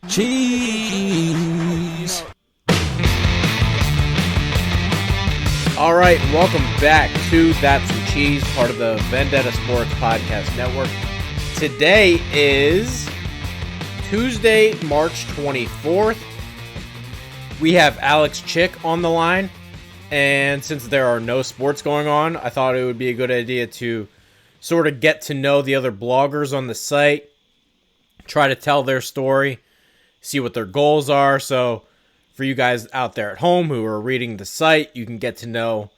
Cheese. All right, and welcome back to That's Some Cheese, part of the Vendetta Sports Podcast Network. Today is Tuesday, March 24th. We have Alex Chick on the line, and since there are no sports going on, I thought it would be a good idea to sort of get to know the other bloggers on the site, try to tell their story, see what their goals are. So for you guys out there at home who are reading the site, you can get to know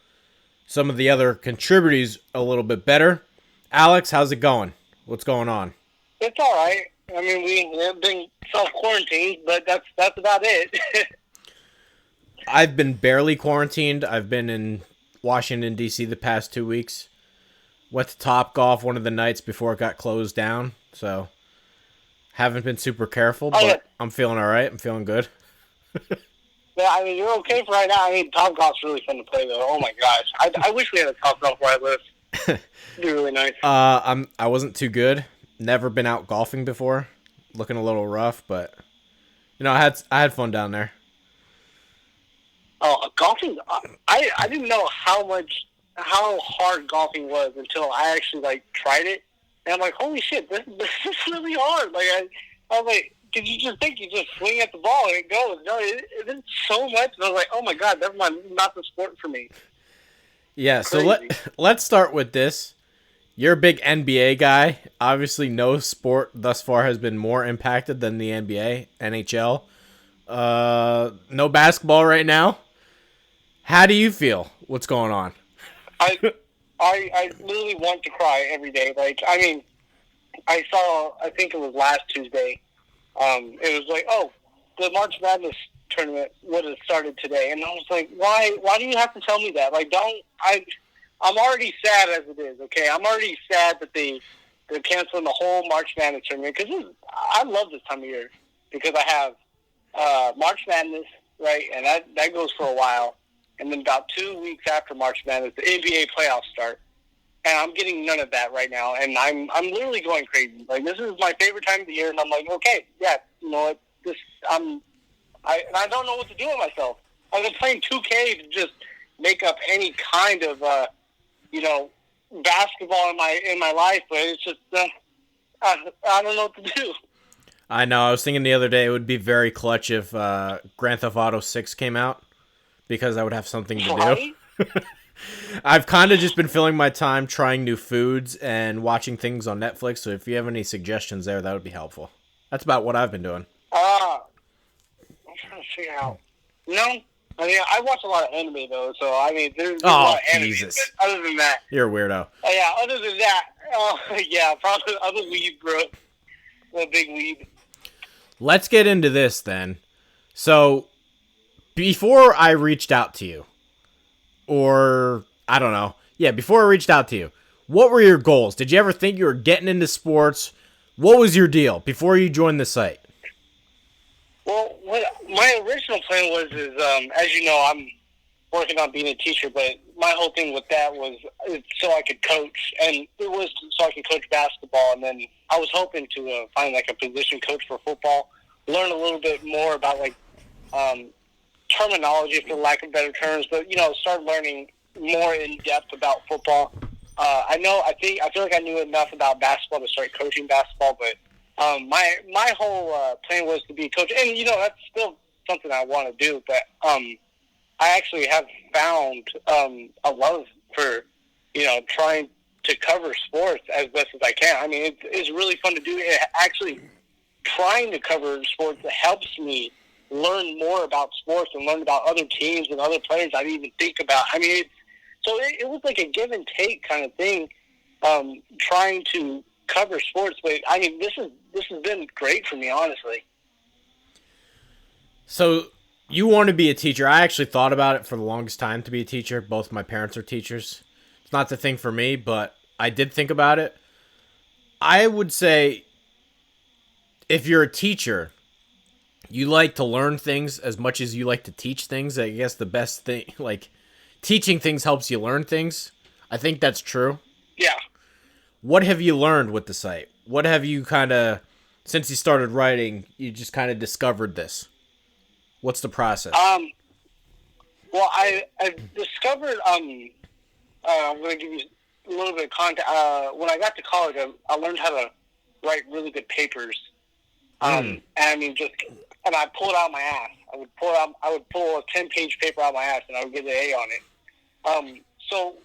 some of the other contributors a little bit better. Alex, how's it going? What's going on? It's all right. I mean, we have been self-quarantined, but that's about it. I've been barely quarantined. I've been in Washington, D.C. the past 2 weeks. Went to Topgolf one of the nights before it got closed down, so haven't been super careful, but I'm feeling all right. I'm feeling good. Yeah, I mean, you're okay for right now. I mean, Topgolf's really fun to play, though. Oh, my gosh. I wish we had a Topgolf where I live. It'd be really nice. I wasn't too good. Never been out golfing before. Looking a little rough, but, you know, I had fun down there. Oh, golfing, I didn't know how hard golfing was until I actually, tried it. And I'm like, holy shit, this is really hard. I was like, did you just think you just swing at the ball and it goes? No, it's so much. And I was like, oh my God, never mind, not the sport for me. Yeah, so let's start with this. You're a big NBA guy. Obviously, no sport thus far has been more impacted than the NBA, NHL. No basketball right now. How do you feel? What's going on? I literally want to cry every day. I think it was last Tuesday. It was like, oh, the March Madness tournament would have started today. And I was like, why do you have to tell me that? I'm already sad as it is, okay? I'm already sad that they're canceling the whole March Madness tournament because I love this time of year because I have March Madness, right? And that goes for a while. And then about 2 weeks after March Madness, the NBA playoffs start. And I'm getting none of that right now. And I'm literally going crazy. This is my favorite time of the year. And I'm like, okay, yeah, you know what? I don't know what to do with myself. I've been playing 2K to just make up any kind of, basketball in my life. But it's just, I don't know what to do. I know. I was thinking the other day it would be very clutch if Grand Theft Auto 6 came out. Because I would have something to do. I've kind of just been filling my time trying new foods and watching things on Netflix. So if you have any suggestions there, that would be helpful. That's about what I've been doing. I'm trying to figure out. I mean, I watch a lot of anime, though. So, I mean, there's a lot of anime. Jesus. But other than that. You're a weirdo. Yeah, other than that. Yeah, probably other weed, bro. A big weed. Let's get into this, then. So before I reached out to you, or I don't know. Yeah, before I reached out to you, what were your goals? Did you ever think you were getting into sports? What was your deal before you joined the site? Well, what my original plan was as you know, I'm working on being a teacher, but my whole thing with that was so I could coach, and it was so I could coach basketball, and then I was hoping to find a position coach for football, learn a little bit more about terminology, for lack of better terms, but start learning more in depth about football. I feel like I knew enough about basketball to start coaching basketball, but my whole plan was to be a coach, and that's still something I want to do. But I actually have found a love for trying to cover sports as best as I can. I mean, it's really fun to do. It actually, trying to cover sports helps me learn more about sports and learn about other teams and other players I didn't even think about. I mean, it was like a give and take kind of thing, trying to cover sports. But I mean, this has been great for me, honestly. So you want to be a teacher? I actually thought about it for the longest time to be a teacher. Both my parents are teachers. It's not the thing for me, but I did think about it. I would say if you're a teacher, you like to learn things as much as you like to teach things. I guess the best thing, teaching things helps you learn things. I think that's true. Yeah. What have you learned with the site? What have you kind of since you started writing, you just kind of discovered this? What's the process? Well, I discovered. I'm going to give you a little bit of context. When I got to college, I learned how to write really good papers. And I mean, and I pull it out of my ass. I would pull a 10-page paper out of my ass, and I would get an A on it. So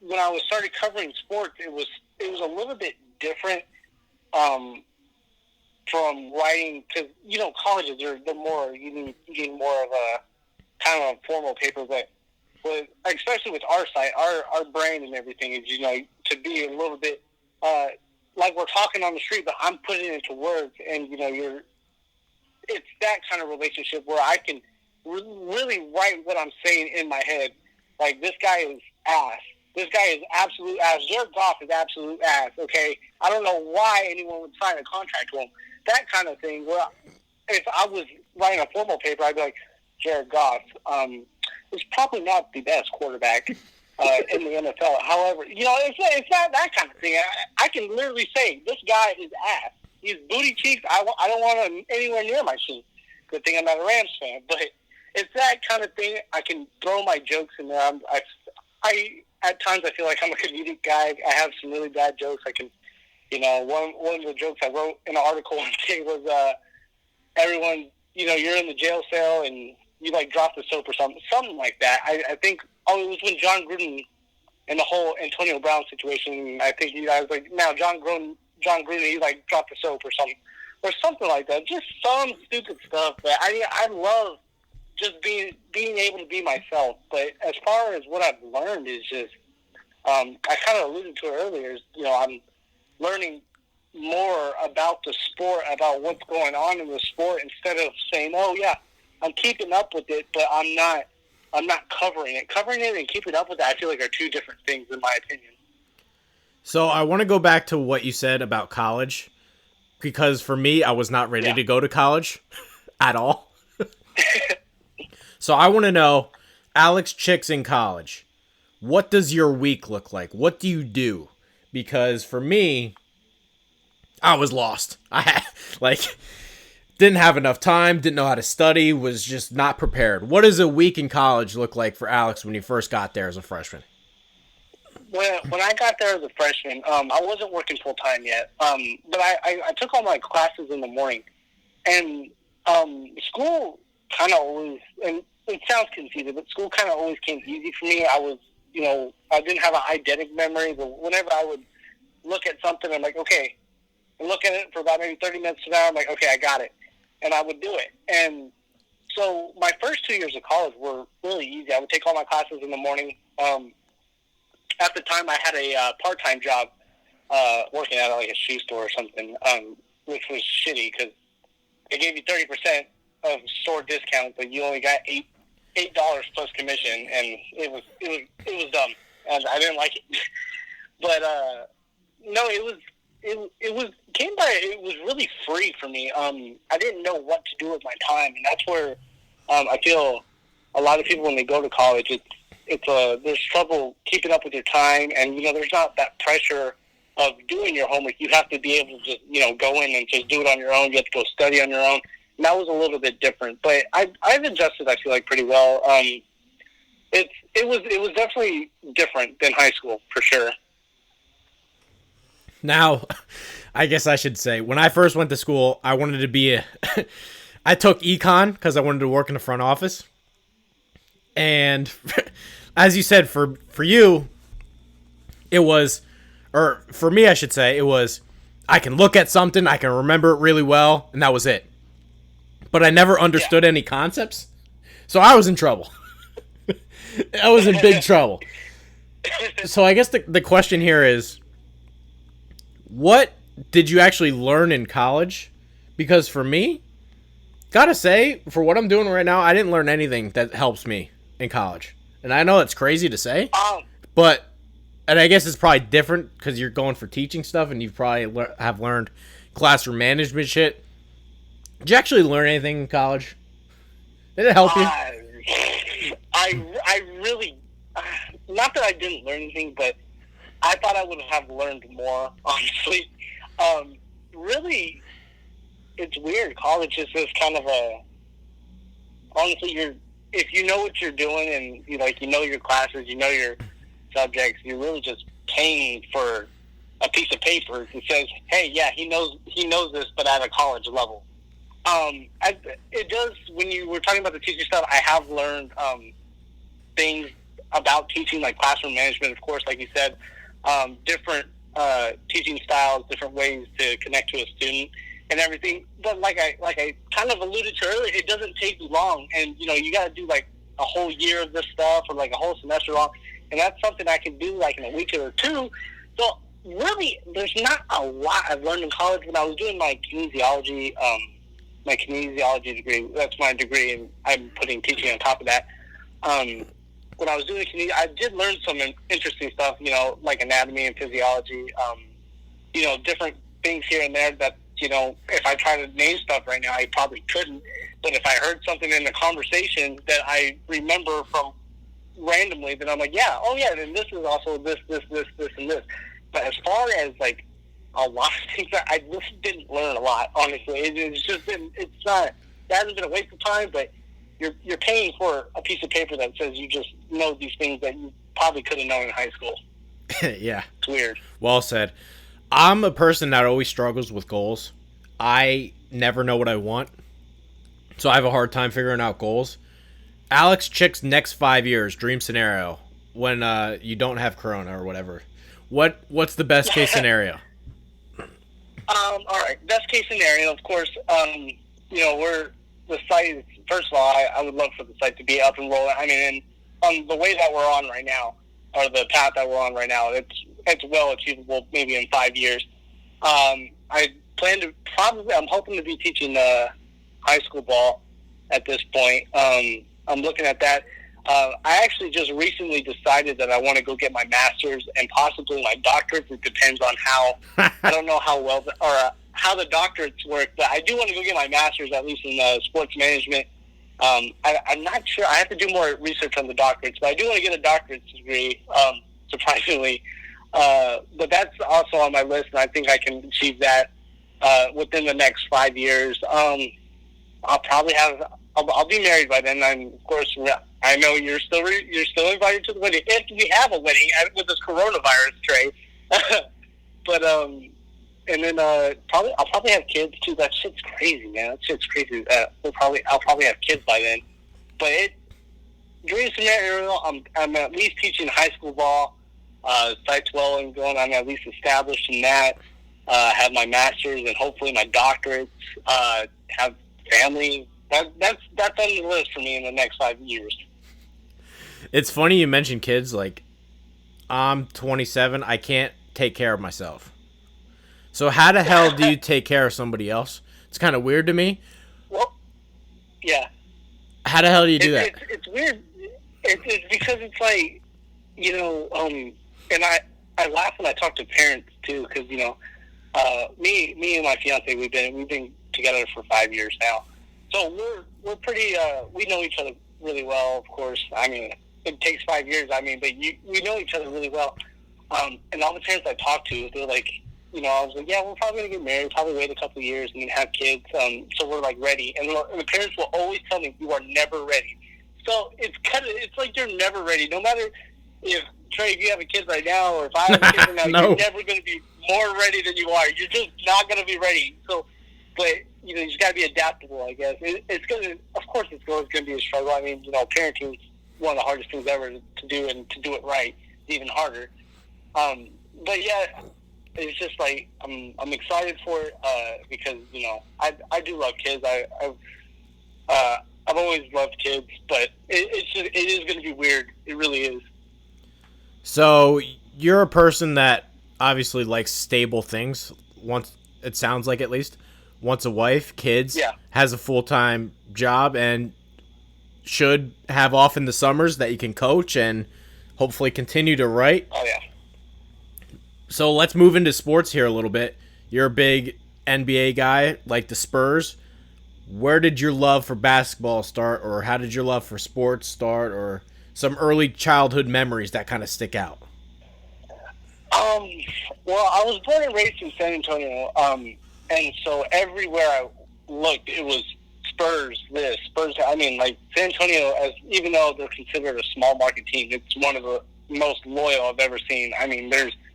when I started covering sports, it was a little bit different from writing, because colleges they're more, you need more of a kind of a formal paper, but especially with our site, our brand and everything is to be a little bit like we're talking on the street, but I'm putting it into words, and it's that kind of relationship where I can really write what I'm saying in my head. Like, this guy is ass. This guy is absolute ass. Jared Goff is absolute ass. Okay, I don't know why anyone would sign a contract to him. That kind of thing. Well, if I was writing a formal paper, I'd be like, Jared Goff is probably not the best quarterback in the NFL. However, it's not that kind of thing. I can literally say, this guy is ass. He's booty cheeks. I don't want him anywhere near my team. Good thing I'm not a Rams fan. But it's that kind of thing. I can throw my jokes in there. I at times I feel like I'm a comedic guy. I have some really bad jokes. I can, one of the jokes I wrote in an article one day was everyone, you're in the jail cell and you drop the soap or something like that. I think it was when John Gruden and the whole Antonio Brown situation. I think I was like, now John Gruden, he dropped the soap or something like that. Just some stupid stuff. But I love just being able to be myself. But as far as what I've learned is just, I kind of alluded to it earlier. Is, I'm learning more about the sport, about what's going on in the sport, instead of saying, "Oh yeah, I'm keeping up with it," but I'm not covering it. Covering it and keeping up with it, I feel like, are two different things in my opinion. So I want to go back to what you said about college, because for me, I was not ready to go to college at all. So I want to know, Alex Chicks in college, what does your week look like? What do you do? Because for me, I was lost. I didn't have enough time, didn't know how to study, was just not prepared. What does a week in college look like for Alex when you first got there as a freshman? When I got there as a freshman, I wasn't working full-time yet, but I took all my classes in the morning, and school kind of always, and it sounds conceited, but school kind of always came easy for me. I was, I didn't have an eidetic memory, but whenever I would look at something, I'm like, okay, and look at it for about maybe 30 minutes to an hour, I'm like, okay, I got it, and I would do it. And so my first 2 years of college were really easy. I would take all my classes in the morning. At the time, I had a part-time job working at a shoe store or something, which was shitty because they gave you 30% of store discount, but you only got $8 plus commission, and it was dumb, and I didn't like it. But no, it was really free for me. I didn't know what to do with my time, and that's where I feel a lot of people, when they go to college, there's trouble keeping up with your time, and there's not that pressure of doing your homework. You have to be able to just go in and just do it on your own. You have to go study on your own. And that was a little bit different, but I've adjusted, I feel like, pretty well. It was definitely different than high school, for sure. Now, I guess I should say, when I first went to school, I wanted to be I took econ because I wanted to work in the front office. And as you said, for you, it was, or for me, I should say, it was, I can look at something, I can remember it really well, and that was it. But I never understood any concepts, so I was in trouble. I was in big trouble. So I guess the question here is, what did you actually learn in college? Because for me, gotta say, for what I'm doing right now, I didn't learn anything that helps me in college. And I know it's crazy to say, but, and I guess it's probably different because you're going for teaching stuff and you probably have learned classroom management shit. Did you actually learn anything in college? Did it help you? I really, not that I didn't learn anything, but I thought I would have learned more, honestly. Really, it's weird. College is just kind of honestly, if you know what you're doing and you know your classes, you know your subjects, you're really just paying for a piece of paper that says, "Hey, yeah, he knows this, but at a college level." It does. When you were talking about the teaching stuff, I have learned things about teaching, like classroom management, of course, like you said, different teaching styles, different ways to connect to a student and everything. But like I kind of alluded to earlier, it doesn't take long, and you got to do like a whole year of this stuff or like a whole semester long, and that's something I can do like in a week or two. So really, there's not a lot I've learned in college. When I was doing my kinesiology degree, that's my degree, and I'm putting teaching on top of that. When I was doing kinesiology, I did learn some interesting stuff, like anatomy and physiology, different things here and there that, if I try to name stuff right now, I probably couldn't. But if I heard something in the conversation that I remember from randomly, then I'm like, yeah, oh yeah, then this is also this, and this. But as far as like a lot of things, I just didn't learn a lot, honestly. That hasn't been a waste of time, but you're paying for a piece of paper that says you just know these things that you probably could have known in high school. Yeah. It's weird. Well said. I'm a person that always struggles with goals. I never know what I want, so I have a hard time figuring out goals. Alex Chick's next 5 years, dream scenario, when you don't have Corona or whatever. What's the best case scenario? All right, best case scenario, of course. We're the site. First of all, I would love for the site to be up and rolling. I mean, on the way that we're on right now, or the path that we're on right now, it's well achievable. Maybe in 5 years. I plan to I'm hoping to be teaching high school ball at this point. I'm looking at that. I actually just recently decided that I want to go get my master's and possibly my doctorate. It depends on how, I don't know how well, how the doctorates work, but I do want to go get my master's, at least in sports management. I'm not sure. I have to do more research on the doctorates, but I do want to get a doctorate degree, surprisingly. But that's also on my list, and I think I can achieve that within the next 5 years. I'll probably I'll be married by then. Of course, I know you're still invited to the wedding if we have a wedding with this coronavirus, Trey. But and then I'll probably have kids too. That shit's crazy, man. That shit's crazy. I'll probably have kids by then. But dream scenario, I'm at least teaching high school ball, sites well and going. I'm at least established in that. Have my master's and hopefully my doctorates. Have family. That's on the list for me in the next 5 years. It's funny you mentioned kids. Like, I'm 27. I can't take care of myself. So how the hell do you take care of somebody else? It's kind of weird to me. Well, yeah. How the hell do you do that? It's weird. It's because it's like, and I laugh when I talk to parents too, because me and my fiance, we've been together for 5 years now. So we're pretty. We know each other really well, of course. I mean, it takes 5 years. I mean, but we know each other really well. And all the parents I talk to, they're like, I was like, yeah, we're probably gonna get married. Probably wait a couple of years and then have kids. So we're like ready. And the parents will always tell me, you are never ready. So it's like you're never ready. No matter if Trey, if you have a kid right now, or if I have a kid right now, No. You're never gonna be more ready than you are. You're just not gonna be ready. So, but you just got to be adaptable, I guess. It's of course, it's always going to be a struggle. I mean, parenting is one of the hardest things ever to do, and to do it right is even harder. But yeah, it's just like I'm excited for it because I do love kids. I've always loved kids, but it is going to be weird. It really is. So you're a person that obviously likes stable things. It sounds like, at least. Wants a wife, kids, yeah. Has a full-time job, and should have off in the summers that you can coach and hopefully continue to write. Oh, yeah. So let's move into sports here a little bit. You're a big NBA guy, like the Spurs. Where did your love for basketball start, or how did your love for sports start, or some early childhood memories that kind of stick out? Well, I was born and raised in San Antonio. And so everywhere looked, it was Spurs this, Spurs. I mean, like San Antonio, even though they're considered a small market team, it's one of the most loyal I've ever seen. I mean,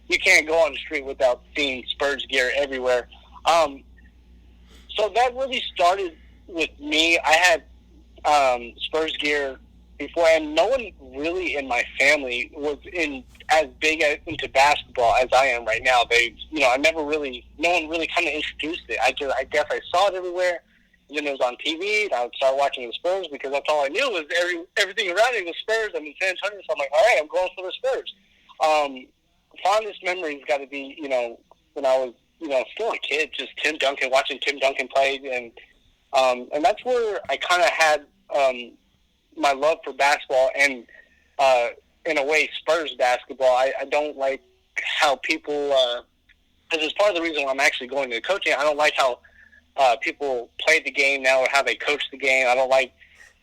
you can't go on the street without seeing Spurs gear everywhere. So that really started with me. I had Spurs gear before, and no one really in my family was as big into basketball as I am right now. No one really kind of introduced it. I guess I saw it everywhere. And then it was on TV, and I would start watching the Spurs because that's all I knew was everything around me was Spurs. I'm in San Antonio, so I'm like, all right, I'm going for the Spurs. Fondest memories got to be, when I was, still a kid, just watching Tim Duncan play, and that's where I kind of had my love for basketball and, in a way, Spurs basketball. I don't like how people, because it's part of the reason why I'm actually going to coaching. I don't like how people play the game now or how they coach the game. I don't like,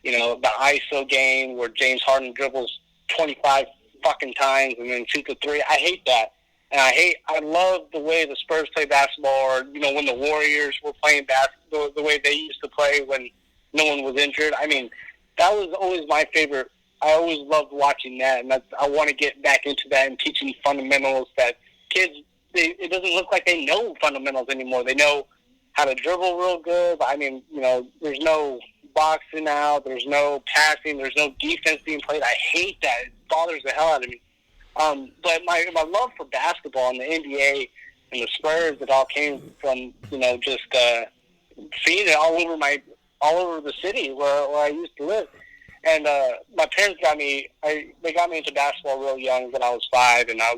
the ISO game where James Harden dribbles 25 fucking times and then shoots a three. I hate that. And I love the way the Spurs play basketball, or, when the Warriors were playing basketball, the way they used to play when no one was injured. I mean, that was always my favorite. I always loved watching that, and I want to get back into that and teaching fundamentals that kids, it doesn't look like they know fundamentals anymore. They know how to dribble real good, but I mean, there's no boxing out, there's no passing, there's no defense being played. I hate that. It bothers the hell out of me. But my love for basketball and the NBA and the Spurs, it all came from, just seeing it all over the city where I used to live. And my parents got me into basketball real young when I was 5, and I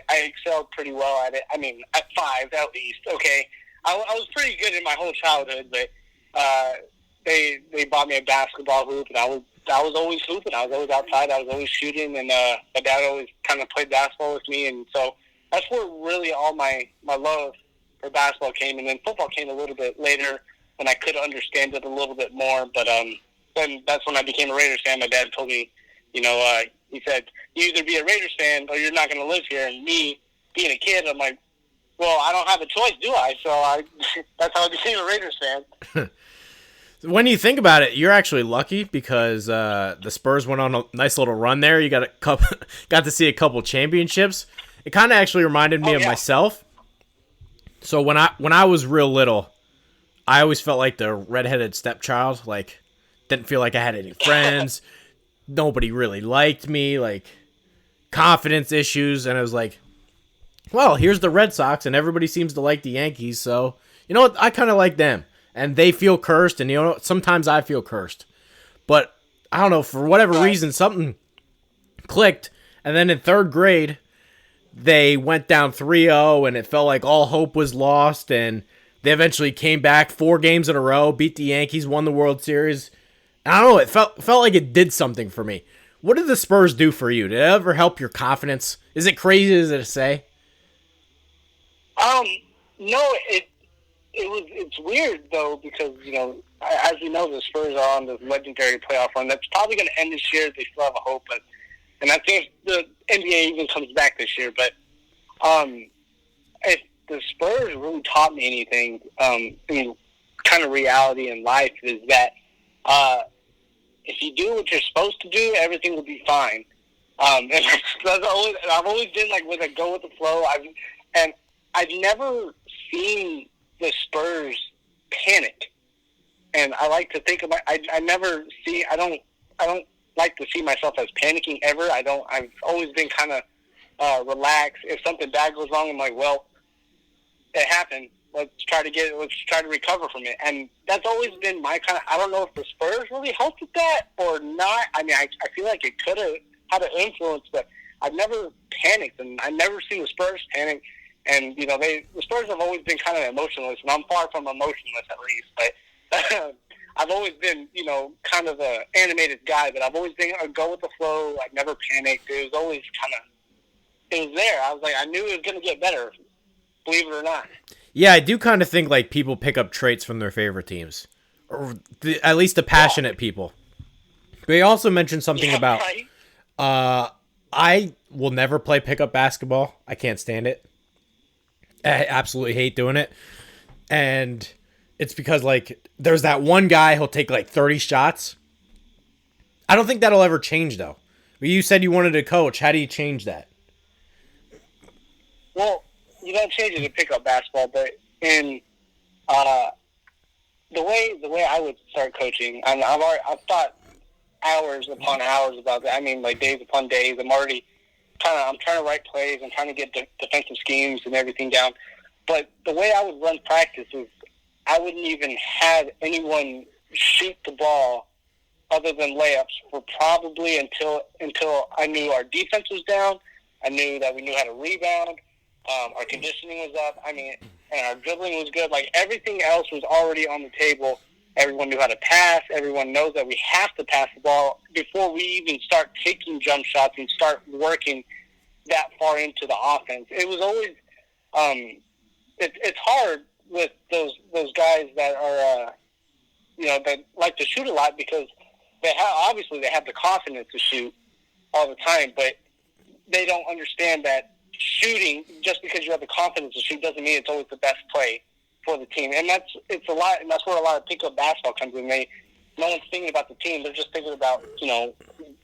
excelled pretty well at it. I mean, at 5 at least. Okay, I was pretty good in my whole childhood, but they bought me a basketball hoop, and I was always hooping. I was always outside. I was always shooting, and my dad always kind of played basketball with me, and so that's where really all my love for basketball came. And then football came a little bit later when I could understand it a little bit more, but then that's when I became a Raiders fan. My dad told me, he said, you either be a Raiders fan or you're not going to live here. And me, being a kid, I'm like, well, I don't have a choice, do I? So that's how I became a Raiders fan. When you think about it, you're actually lucky because the Spurs went on a nice little run there. You got to see a couple championships. It kind of actually reminded me of myself. So when I was real little, I always felt like the redheaded stepchild. Like, didn't feel like I had any friends. Nobody really liked me. Like, confidence issues. And I was like, well, here's the Red Sox, and everybody seems to like the Yankees. So, you know what? I kind of like them. And they feel cursed, and sometimes I feel cursed. But, I don't know, for whatever reason, something clicked. And then in 3rd grade, they went down 3-0, and it felt like all hope was lost. And they eventually came back 4 games in a row, beat the Yankees, won the World Series. And I don't know, it felt like it did something for me. What did the Spurs do for you? Did it ever help your confidence? Is it crazy as it say? No, it's weird though, because as you know, the Spurs are on this legendary playoff run that's probably going to end this year. They still have a hope, and I think the NBA even comes back this year. But if the Spurs really taught me anything, in kind of reality in life, is that if you do what you're supposed to do, everything will be fine. And I've always been like with a go with the flow. I've never seen the Spurs panic, and I like to think about. I don't like to see myself as panicking ever. I've always been kind of relaxed. If something bad goes wrong, I'm like, well, it happened. Let's try to recover from it. And that's always been my kind of. I don't know if the Spurs really helped with that or not. I mean, I feel like it could have had an influence, but I've never panicked, and I've never seen the Spurs panic. And, the Spurs have always been kind of emotionless, and I'm far from emotionless at least. But I've always been, kind of an animated guy, but I've always been a go with the flow. I've never panicked. It was always it was there. I was like, I knew it was going to get better, believe it or not. Yeah, I do kind of think like people pick up traits from their favorite teams, or at least the passionate people. But you also mentioned something about, right? I will never play pickup basketball. I can't stand it. I absolutely hate doing it. And it's because, like, there's that one guy who'll take, like, 30 shots. I don't think that'll ever change, though. But you said you wanted to coach. How do you change that? Well, you don't change it in pickup basketball, but in uh, the way I would start coaching, I've thought hours upon hours about that. I mean, like days upon days. I'm trying to write plays. I'm trying to get defensive schemes and everything down. But the way I would run practice is I wouldn't even have anyone shoot the ball other than layups for probably until I knew our defense was down. I knew that we knew how to rebound. Our conditioning was up. I mean, and our dribbling was good. Like, everything else was already on the table. Everyone knew how to pass. Everyone knows that we have to pass the ball before we even start taking jump shots and start working that far into the offense. It was always it's hard with those guys that are that like to shoot a lot, because they have the confidence to shoot all the time, but they don't understand that shooting, just because you have the confidence to shoot, doesn't mean it's always the best play for the team. And that's where a lot of pickup basketball comes in. No one's thinking about the team. They're just thinking about,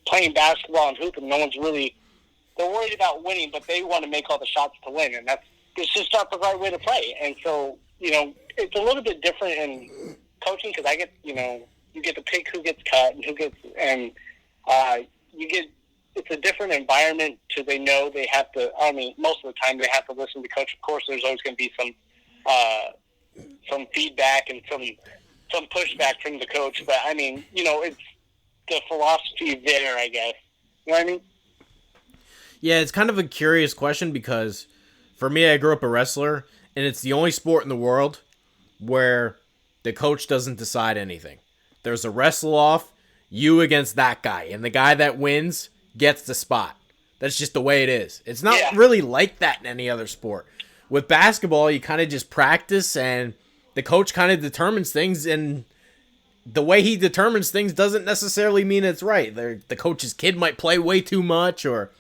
playing basketball and hooping. They're worried about winning, but they want to make all the shots to win. And it's just not the right way to play. And so, it's a little bit different in coaching, because you get to pick who gets cut and it's a different environment, because they know they have to. I mean, most of the time they have to listen to coach. Of course, there's always going to be some feedback and some pushback from the coach. But I mean, it's the philosophy there, I guess. You know what I mean? Yeah, it's kind of a curious question, because for me, I grew up a wrestler, and it's the only sport in the world where the coach doesn't decide anything. There's a wrestle off, you against that guy, and the guy that wins gets the spot. That's just the way it is. It's not really like that in any other sport. With basketball, you kind of just practice, and the coach kind of determines things, and the way he determines things doesn't necessarily mean it's right. The coach's kid might play way too much, or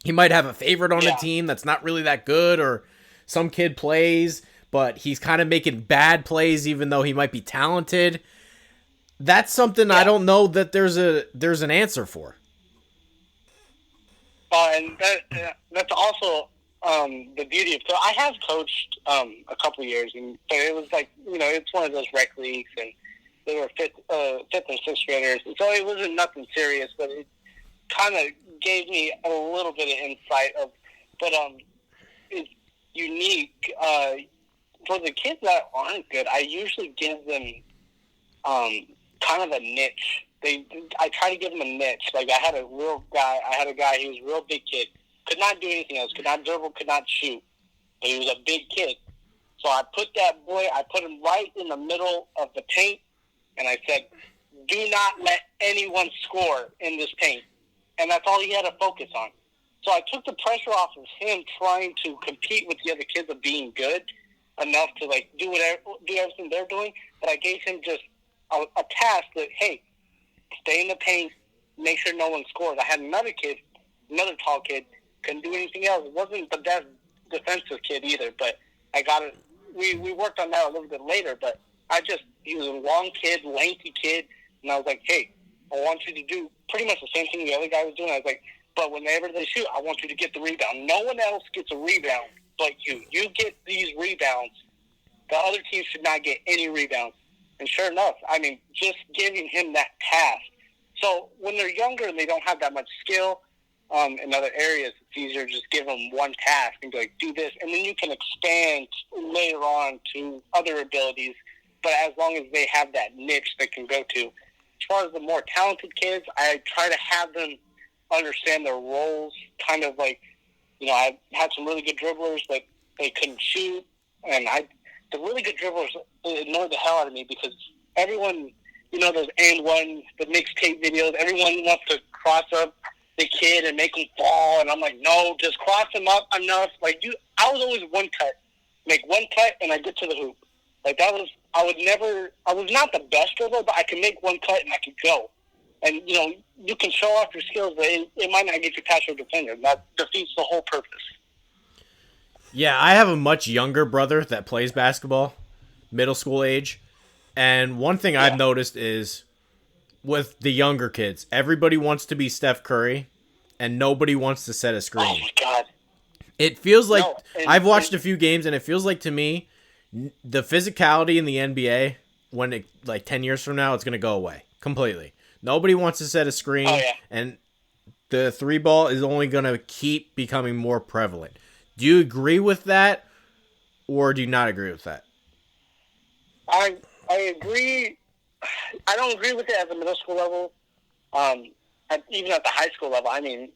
he might have a favorite on a team that's not really that good, or some kid plays, but he's kind of making bad plays even though he might be talented. That's something I don't know that there's an answer for. And that's also the beauty of. So I have coached a couple of years, but it was like, it's one of those rec leagues, and they were fifth and sixth graders, so it wasn't nothing serious, but it kind of gave me a little bit of insight but it's unique for the kids that aren't good. I usually give them kind of a niche. I try to give them a niche. Like, I had a guy, he was a real big kid, could not do anything else, could not dribble, could not shoot, but he was a big kid. So I put him right in the middle of the paint, and I said, do not let anyone score in this paint. And that's all he had to focus on. So I took the pressure off of him trying to compete with the other kids of being good enough to, like, do everything they're doing, but I gave him just a task that, hey, stay in the paint, make sure no one scores. I had another tall kid, couldn't do anything else. It wasn't the best defensive kid either, but I got it. We worked on that a little bit later, but he was a long kid, lengthy kid, and I was like, hey, I want you to do pretty much the same thing the other guy was doing. I was like, but whenever they shoot, I want you to get the rebound. No one else gets a rebound but you. You get these rebounds. The other team should not get any rebounds. And sure enough, I mean, just giving him that task. So when they're younger and they don't have that much skill in other areas, it's easier to just give them one task and be like, do this. And then you can expand later on to other abilities, but as long as they have that niche they can go to. As far as the more talented kids, I try to have them understand their roles, kind of like, I've had some really good dribblers, but they couldn't shoot. And the really good dribblers annoyed the hell out of me, because everyone, those and one, the mixtape videos, everyone wants to cross up the kid and make him fall. And I'm like, no, just cross him up enough. Like, I was always one cut. Make one cut and I get to the hoop. Like, I was not the best dribbler, but I can make one cut and I can go. And, you can show off your skills, but it might not get you past your defender. That defeats the whole purpose. Yeah, I have a much younger brother that plays basketball, middle school age. And one thing I've noticed is with the younger kids, everybody wants to be Steph Curry, and nobody wants to set a screen. Oh, my God. It feels like I've watched and a few games, and it feels like to me, the physicality in the NBA, when it, like 10 years from now, it's going to go away completely. Nobody wants to set a screen, and the three ball is only going to keep becoming more prevalent. Do you agree with that, or do you not agree with that? I agree. I don't agree with it at the middle school level. Even at the high school level, I mean,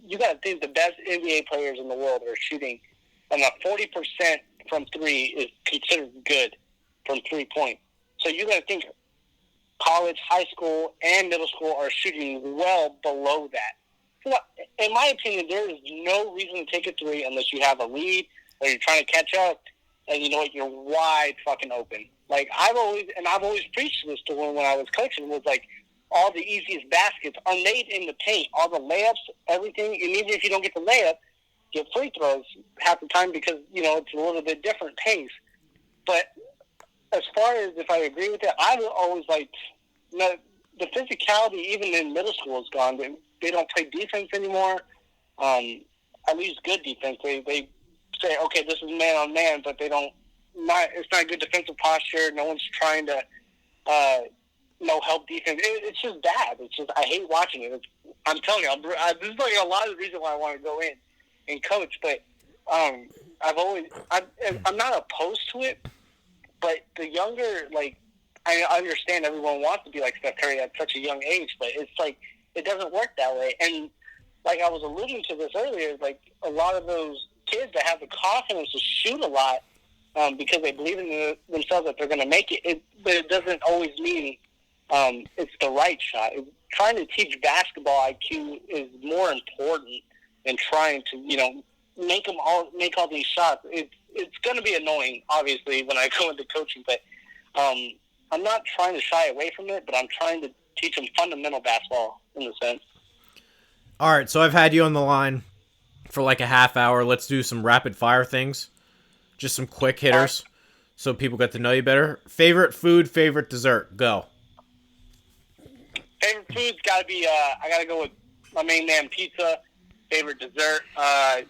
you got to think the best NBA players in the world are shooting, and 40% from three is considered good from 3-point. So you got to think college, high school, and middle school are shooting well below that. So in my opinion, there is no reason to take a three unless you have a lead or you're trying to catch up, and you know what, you're wide fucking open. Like I've always preached this to when I was coaching, was like all the easiest baskets are made in the paint, all the layups, everything. And even if you don't get the layup, get free throws half the time because it's a little bit different pace. But as far as if I agree with it, I've always liked the physicality. Even in middle school is gone. They don't play defense anymore. At least good defense. They say, okay, this is man on man, but they don't. It's not good defensive posture. No one's trying to help defense. It's just bad. It's just I hate watching it. I'm telling you, this is like a lot of the reason why I want to go in and coach. But I'm not opposed to it. But the younger, like, I understand everyone wants to be like Steph Curry at such a young age, but it's like it doesn't work that way. And like I was alluding to this earlier, like a lot of those kids that have the confidence to shoot a lot because they believe in themselves that they're going to make it, but it doesn't always mean it's the right shot. Trying to teach basketball IQ is more important than trying to, make all these shots. It's going to be annoying, obviously, when I go into coaching, but I'm not trying to shy away from it, but I'm trying to teach them fundamental basketball in a sense. All right, so I've had you on the line for like a half hour. Let's do some rapid fire things. Just some quick hitters so people get to know you better. Favorite food, favorite dessert, go. Favorite food's got to be, I got to go with my main man, pizza. Favorite dessert,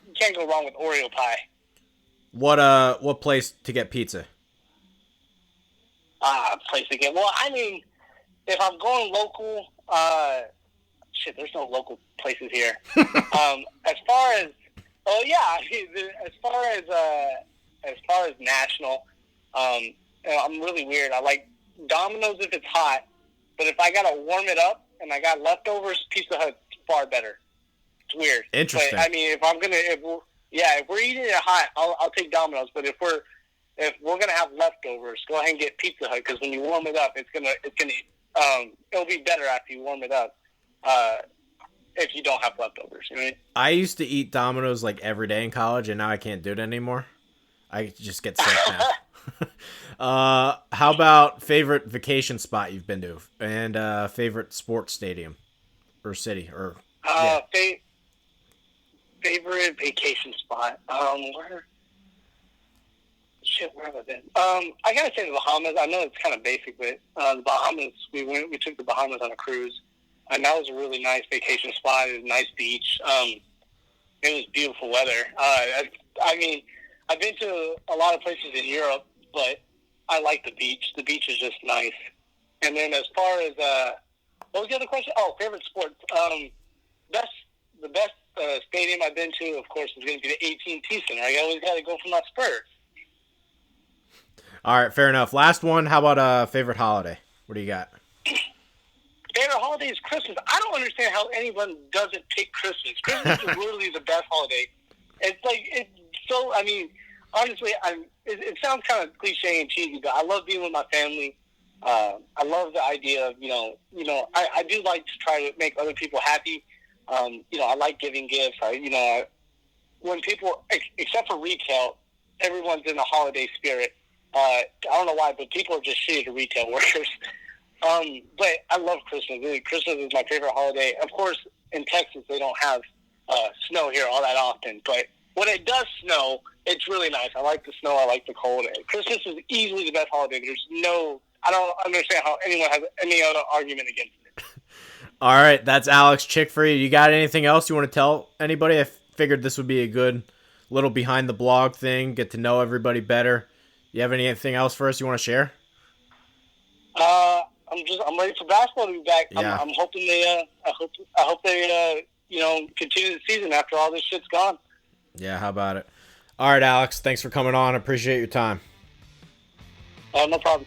you can't go wrong with Oreo pie. What place to get pizza? Place to get, well, I mean, if I'm going local, there's no local places here. As far as national, I'm really weird. I like Domino's if it's hot, but if I gotta warm it up and I got leftovers, Pizza Hut's far better. It's weird. Interesting. But I mean, if we're eating it hot, I'll take Domino's. But if we're gonna have leftovers, go ahead and get Pizza Hut because when you warm it up, it'll be better after you warm it up. If you don't have leftovers, you know? I used to eat Domino's like every day in college, and now I can't do it anymore. I just get sick now. How about favorite vacation spot you've been to, and favorite sports stadium or city or favorite vacation spot? Where have I been? I gotta say the Bahamas. I know it's kind of basic, but the Bahamas. We took the Bahamas on a cruise. And that was a really nice vacation spot. It was a nice beach. It was beautiful weather. I mean, I've been to a lot of places in Europe, but I like the beach. The beach is just nice. And then as far as, what was the other question? Oh, favorite sport. The best stadium I've been to, of course, is going to be the AT&T Center. I always got to go for my Spurs. All right, fair enough. Last one. How about favorite holiday? What do you got? Favorite holiday is Christmas. I don't understand how anyone doesn't pick Christmas. Christmas is literally the best holiday. Honestly, it sounds kind of cliche and cheesy, but I love being with my family. I love the idea of, I do like to try to make other people happy. I like giving gifts. When people, except for retail, everyone's in a holiday spirit. I don't know why, but people are just shitty to retail workers. But I love Christmas. Christmas is my favorite holiday. Of course, in Texas, they don't have snow here all that often. But when it does snow, it's really nice. I like the snow. I like the cold. Christmas is easily the best holiday. I don't understand how anyone has any other argument against it. All right, that's Alex Chickfree. You got anything else you want to tell anybody? I figured this would be a good little behind the blog thing, get to know everybody better. You have anything else for us you want to share? I'm ready for basketball to be back. Yeah. I'm hoping I hope they continue the season after all this shit's gone. Yeah, how about it? All right, Alex, thanks for coming on. Appreciate your time. No problem.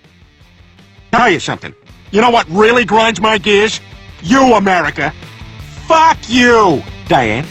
Tell you something. You know what really grinds my gears? You, America. Fuck you, Diane.